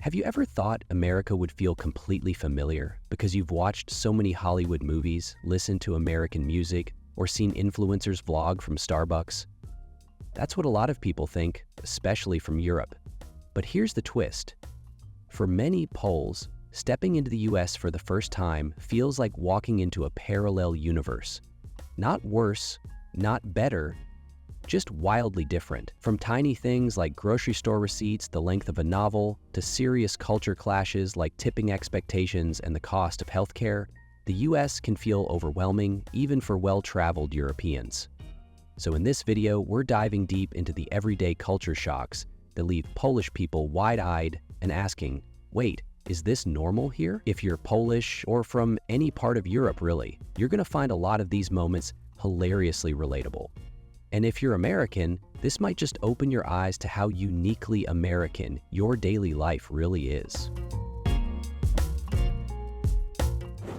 Have you ever thought America would feel completely familiar because you've watched so many Hollywood movies, listened to American music, or seen influencers vlog from Starbucks? That's what a lot of people think, especially from Europe. But here's the twist. For many Poles, stepping into the US for the first time feels like walking into a parallel universe. Not worse, not better, just wildly different. From tiny things like grocery store receipts, the length of a novel, to serious culture clashes like tipping expectations and the cost of healthcare, the US can feel overwhelming even for well-traveled Europeans. So in this video, we're diving deep into the everyday culture shocks that leave Polish people wide-eyed and asking, wait, is this normal here? If you're Polish or from any part of Europe really, you're gonna find a lot of these moments hilariously relatable. And if you're American, this might just open your eyes to how uniquely American your daily life really is.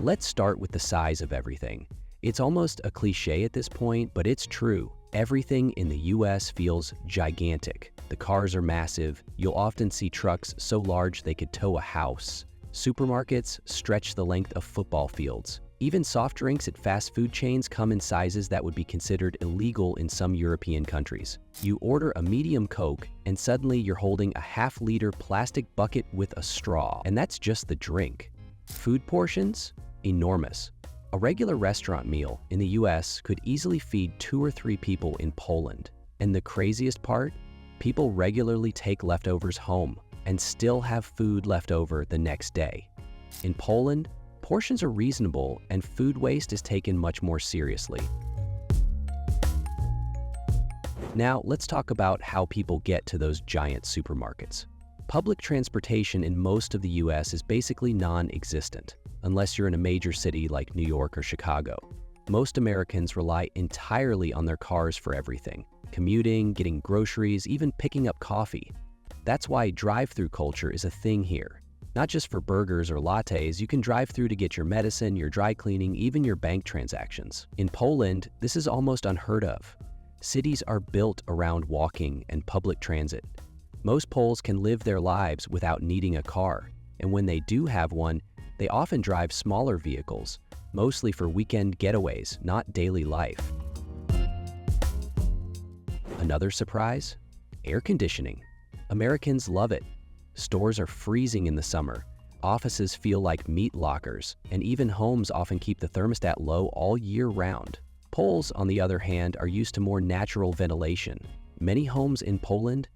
Let's start with the size of everything. It's almost a cliche at this point, but it's true. Everything in the US feels gigantic. The cars are massive. You'll often see trucks so large they could tow a house. Supermarkets stretch the length of football fields. Even soft drinks at fast food chains come in sizes that would be considered illegal in some European countries. You order a medium Coke, and suddenly you're holding a half-liter plastic bucket with a straw. And that's just the drink. Food portions? Enormous. A regular restaurant meal in the US could easily feed 2 or 3 people in Poland. And the craziest part? People regularly take leftovers home and still have food left over the next day. In Poland, portions are reasonable and food waste is taken much more seriously. Now, let's talk about how people get to those giant supermarkets. Public transportation in most of the US is basically non-existent, unless you're in a major city like New York or Chicago. Most Americans rely entirely on their cars for everything: commuting, getting groceries, even picking up coffee. That's why drive-thru culture is a thing here. Not just for burgers or lattes, you can drive through to get your medicine, your dry cleaning, even your bank transactions. In Poland, this is almost unheard of. Cities are built around walking and public transit. Most Poles can live their lives without needing a car, and when they do have one, they often drive smaller vehicles, mostly for weekend getaways, not daily life. Another surprise? Air conditioning. Americans love it. Stores are freezing in the summer. Offices feel like meat lockers, and even homes often keep the thermostat low all year round. Poles, on the other hand, are used to more natural ventilation. Many homes in Poland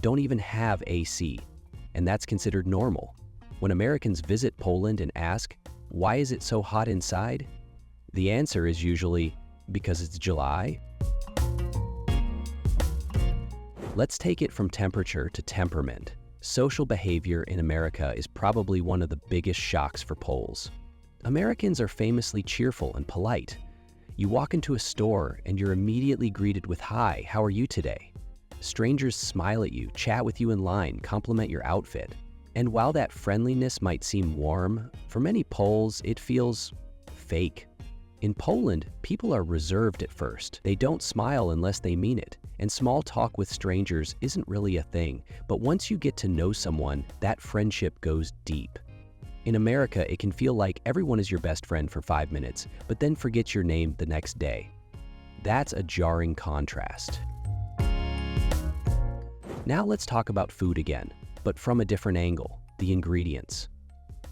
don't even have AC, and that's considered normal. When Americans visit Poland and ask, why is it so hot inside? The answer is usually, because it's July. Let's take it from temperature to temperament. Social behavior in America is probably one of the biggest shocks for Poles. Americans are famously cheerful and polite. You walk into a store and you're immediately greeted with, "Hi, how are you today?" Strangers smile at you, chat with you in line, compliment your outfit. And while that friendliness might seem warm, for many Poles, it feels fake. In Poland, people are reserved at first. They don't smile unless they mean it, and small talk with strangers isn't really a thing. But once you get to know someone, that friendship goes deep. In America, it can feel like everyone is your best friend for 5 minutes, but then forgets your name the next day. That's a jarring contrast. Now let's talk about food again, but from a different angle: the ingredients.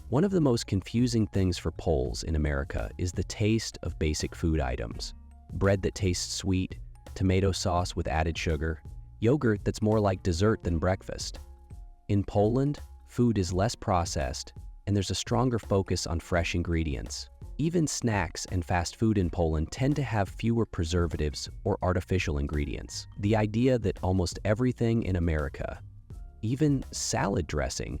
One of the most confusing things for Poles in America is the taste of basic food items. Bread that tastes sweet, tomato sauce with added sugar, yogurt that's more like dessert than breakfast. In Poland, food is less processed, and there's a stronger focus on fresh ingredients. Even snacks and fast food in Poland tend to have fewer preservatives or artificial ingredients. The idea that almost everything in America, even salad dressing,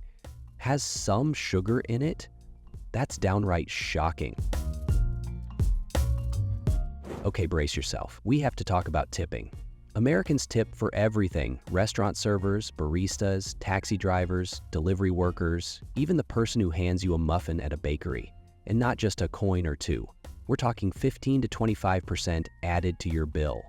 has some sugar in it, that's downright shocking. Okay, brace yourself. We have to talk about tipping. Americans tip for everything: restaurant servers, baristas, taxi drivers, delivery workers, even the person who hands you a muffin at a bakery. And not just a coin or two. We're talking 15 to 25% added to your bill.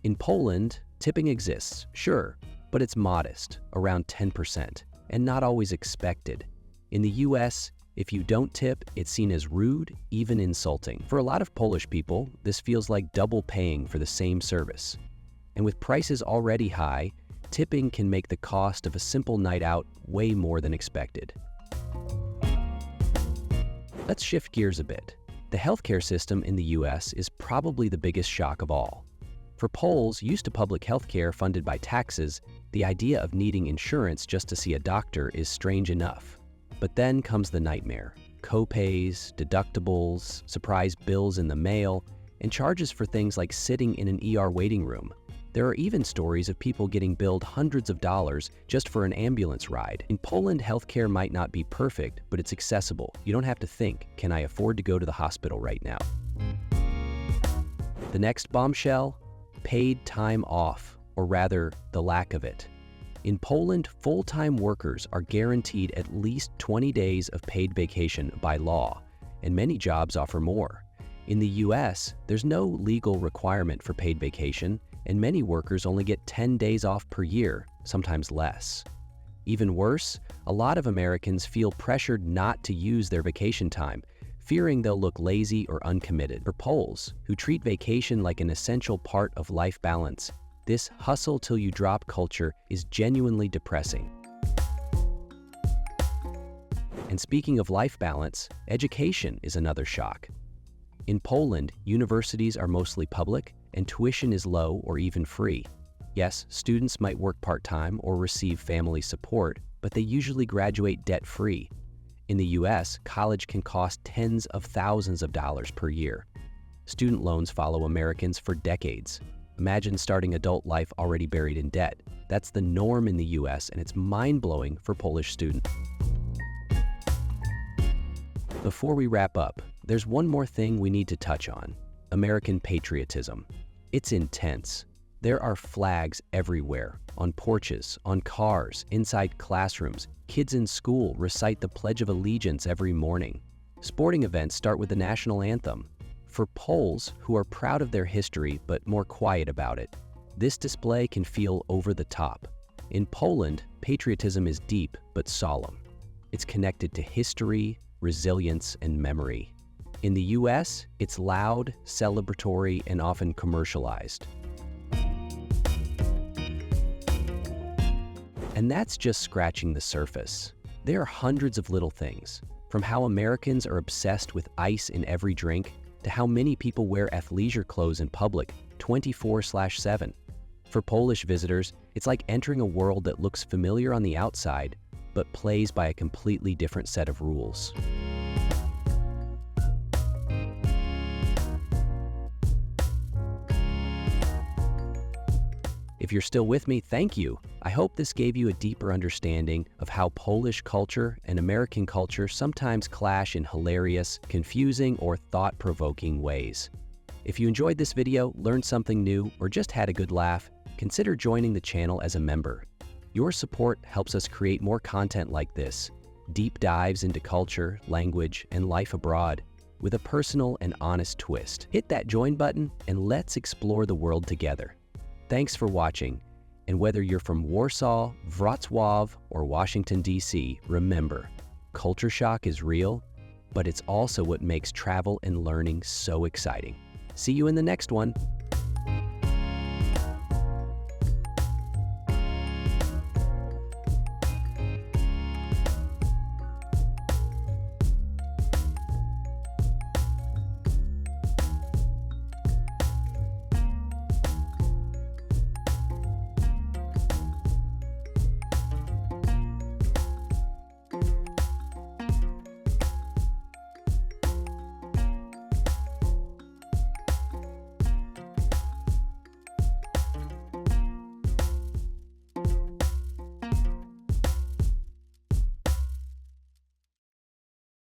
In Poland, tipping exists, sure, but it's modest, around 10%. and not always expected. In the US, if you don't tip, it's seen as rude, even insulting. For a lot of Polish people, this feels like double paying for the same service. And with prices already high, tipping can make the cost of a simple night out way more than expected. Let's shift gears a bit. The healthcare system in the US is probably the biggest shock of all. For Poles used to public healthcare funded by taxes, the idea of needing insurance just to see a doctor is strange enough. But then comes the nightmare. Co-pays, deductibles, surprise bills in the mail, and charges for things like sitting in an ER waiting room. There are even stories of people getting billed hundreds of dollars just for an ambulance ride. In Poland, healthcare might not be perfect, but it's accessible. You don't have to think, can I afford to go to the hospital right now? The next bombshell? Paid time off, or rather, the lack of it. In Poland, full-time workers are guaranteed at least 20 days of paid vacation by law, and many jobs offer more. In the US, there's no legal requirement for paid vacation, and many workers only get 10 days off per year, sometimes less. Even worse, a lot of Americans feel pressured not to use their vacation time, fearing they'll look lazy or uncommitted. For Poles, who treat vacation like an essential part of life balance, this hustle-till-you-drop culture is genuinely depressing. And speaking of life balance, education is another shock. In Poland, universities are mostly public, and tuition is low or even free. Yes, students might work part-time or receive family support, but they usually graduate debt-free. In the US, college can cost tens of thousands of dollars per year. Student loans follow Americans for decades. Imagine starting adult life already buried in debt. That's the norm in the US, and it's mind-blowing for Polish students. Before we wrap up, there's one more thing we need to touch on: American patriotism. It's intense. There are flags everywhere, on porches, on cars, inside classrooms. Kids in school recite the Pledge of Allegiance every morning. Sporting events start with the national anthem. For Poles who are proud of their history but more quiet about it, this display can feel over the top. In Poland, patriotism is deep but solemn. It's connected to history, resilience, and memory. In the US, it's loud, celebratory, and often commercialized. And that's just scratching the surface. There are hundreds of little things, from how Americans are obsessed with ice in every drink to how many people wear athleisure clothes in public 24/7. For Polish visitors, it's like entering a world that looks familiar on the outside, but plays by a completely different set of rules. If you're still with me, thank you. I hope this gave you a deeper understanding of how Polish culture and American culture sometimes clash in hilarious, confusing, or thought-provoking ways. If you enjoyed this video, learned something new, or just had a good laugh, consider joining the channel as a member. Your support helps us create more content like this, deep dives into culture, language, and life abroad, with a personal and honest twist. Hit that join button and let's explore the world together. Thanks for watching, and whether you're from Warsaw, Wrocław, or Washington, D.C., remember, culture shock is real, but it's also what makes travel and learning so exciting. See you in the next one.